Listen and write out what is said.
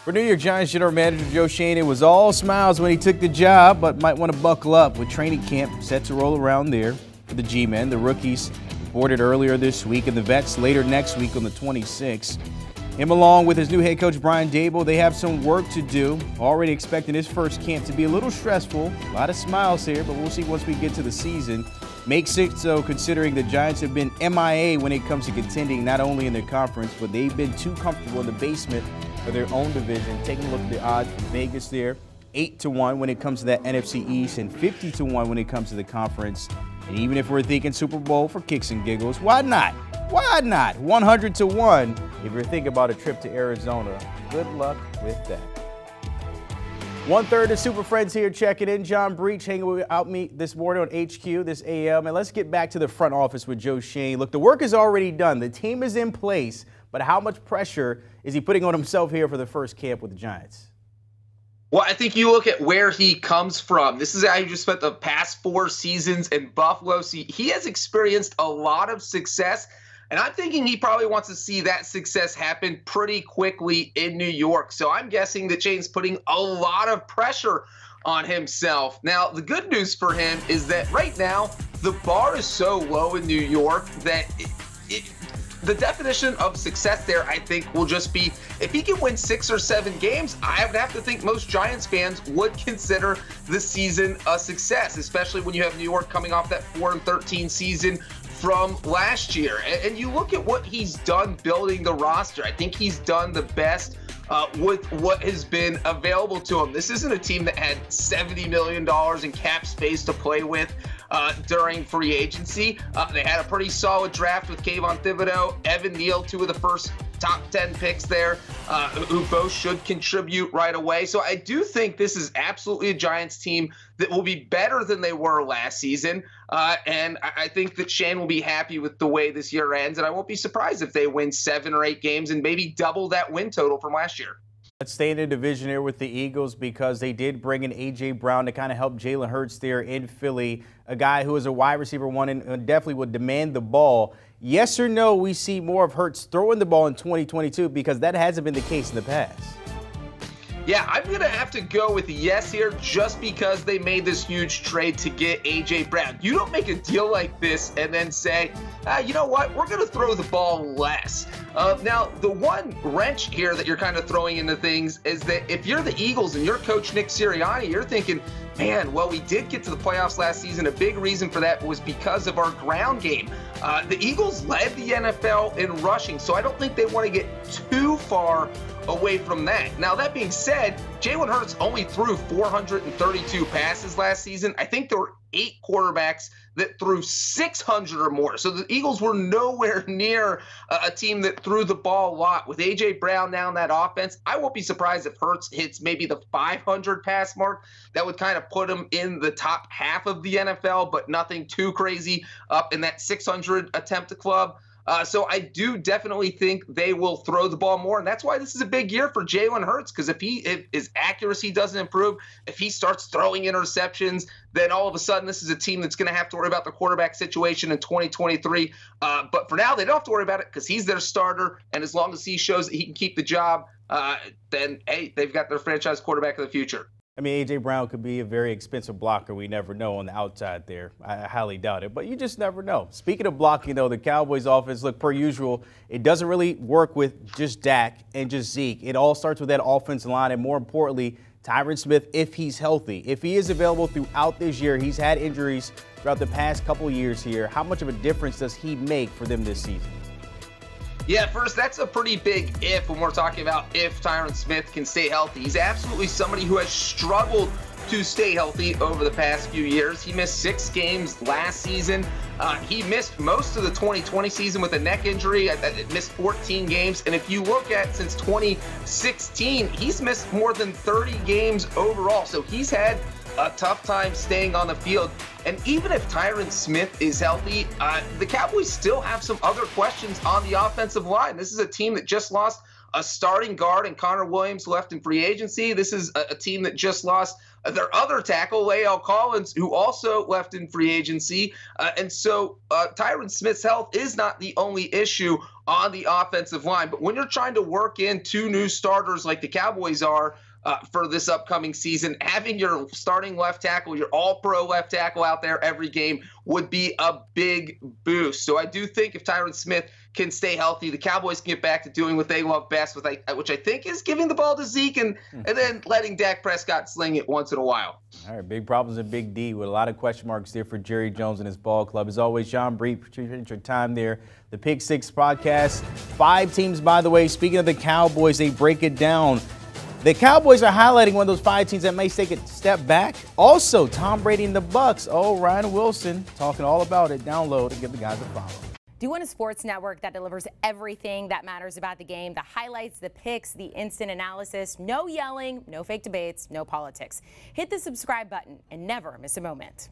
For New York Giants general manager Joe Schoen, it was all smiles when he took the job, but might want to buckle up with training camp set to roll around there for the G-men. The rookies boarded earlier this week and the vets later next week on the 26th. Him along with his new head coach Brian Daboll, they have some work to do. Already expecting his first camp to be a little stressful. A lot of smiles here, but we'll see once we get to the season. Makes it so considering the Giants have been MIA when it comes to contending not only in their conference, but they've been too comfortable in the basement of their own division. Taking a look at the odds from Vegas there, 8-1 when it comes to that NFC East and 50-1 when it comes to the conference. And even if we're thinking Super Bowl for kicks and giggles, why not? Why not? 100-1 if you're thinking about a trip to Arizona. Good luck with that. 1/3 of Super Friends here checking in. John Breech hanging out me this morning on HQ, this AM. And let's get back to the front office with Joe Schoen. Look, the work is already done. The team is in place. But how much pressure is he putting on himself here for the first camp with the Giants? Well, I think you look at where he comes from. This is how he just spent the past 4 seasons in Buffalo. See, he has experienced a lot of success. And I'm thinking he probably wants to see that success happen pretty quickly in New York. So I'm guessing that Shane's putting a lot of pressure on himself. Now, the good news for him is that right now, the bar is so low in New York that the definition of success there, I think, will just be if he can win 6 or 7 games, I would have to think most Giants fans would consider the season a success, especially when you have New York coming off that 4-13 season from last year. And you look at what he's done building the roster. I think he's done the best with what has been available to him. This isn't a team that had $70 million in cap space to play with during free agency. They had a pretty solid draft with Kayvon Thibodeau, Evan Neal, 2 of the first top 10 picks there, who both should contribute right away. So I do think this is absolutely a Giants team that will be better than they were last season. And I think that Shane will be happy with the way this year ends. And I won't be surprised if they win 7 or 8 games and maybe double that win total from last year. Let's stay in the division here with the Eagles because they did bring in A.J. Brown to kind of help Jalen Hurts there in Philly, a guy who is a wide receiver one and definitely would demand the ball. Yes or no, we see more of Hurts throwing the ball in 2022 because that hasn't been the case in the past. Yeah, I'm going to have to go with yes here just because they made this huge trade to get A.J. Brown. You don't make a deal like this and then say, you know what, we're going to throw the ball less. Now, the one wrench here that you're kind of throwing into things is that if you're the Eagles and you're coach Nick Sirianni, you're thinking, man, well, we did get to the playoffs last season. A big reason for that was because of our ground game. The Eagles led the NFL in rushing, so I don't think they want to get too far away from that. Now, that being said, Jalen Hurts only threw 432 passes last season. I think there were 8 quarterbacks that threw 600 or more. So the Eagles were nowhere near a team that threw the ball a lot. With A.J. Brown now in that offense, I won't be surprised if Hurts hits maybe the 500 pass mark. That would kind of put him in the top half of the NFL, but nothing too crazy up in that 600 attempt club. So I do definitely think they will throw the ball more, and that's why this is a big year for Jalen Hurts, because if his accuracy doesn't improve, if he starts throwing interceptions, then all of a sudden this is a team that's going to have to worry about the quarterback situation in 2023. But for now, they don't have to worry about it because he's their starter, and as long as he shows that he can keep the job, then, hey, they've got their franchise quarterback of the future. I mean, A.J. Brown could be a very expensive blocker. We never know on the outside there. I highly doubt it, but you just never know. Speaking of blocking, though, the Cowboys offense, look, per usual, it doesn't really work with just Dak and just Zeke. It all starts with that offensive line, and more importantly, Tyron Smith, if he's healthy. If he is available throughout this year, he's had injuries throughout the past couple years here. How much of a difference does he make for them this season? Yeah, first, that's a pretty big if when we're talking about if Tyron Smith can stay healthy. He's absolutely somebody who has struggled to stay healthy over the past few years. He missed 6 games last season. He missed most of the 2020 season with a neck injury. Missed 14 games. And if you look at since 2016, he's missed more than 30 games overall. So he's had a tough time staying on the field. And even if Tyron Smith is healthy, the Cowboys still have some other questions on the offensive line. This is a team that just lost a starting guard and Connor Williams, who left in free agency. This is a team that just lost their other tackle, Lael Collins, who also left in free agency. And so Tyron Smith's health is not the only issue on the offensive line. But when you're trying to work in 2 new starters like the Cowboys are for this upcoming season, having your starting left tackle, your all-pro left tackle out there every game would be a big boost. So I do think if Tyron Smith can stay healthy, the Cowboys can get back to doing what they love best, which I think is giving the ball to Zeke and then letting Dak Prescott sling it once in a while. All right, big problems in Big D with a lot of question marks there for Jerry Jones and his ball club. As always, John Breech, appreciate your time there. The Pick Six podcast. 5 teams, by the way. Speaking of the Cowboys, they break it down. The Cowboys are highlighting one of those 5 teams that may take a step back. Also, Tom Brady and the Bucs. Oh, Ryan Wilson talking all about it. Download and give the guys a follow. Do you want a sports network that delivers everything that matters about the game? The highlights, the picks, the instant analysis. No yelling, no fake debates, no politics. Hit the subscribe button and never miss a moment.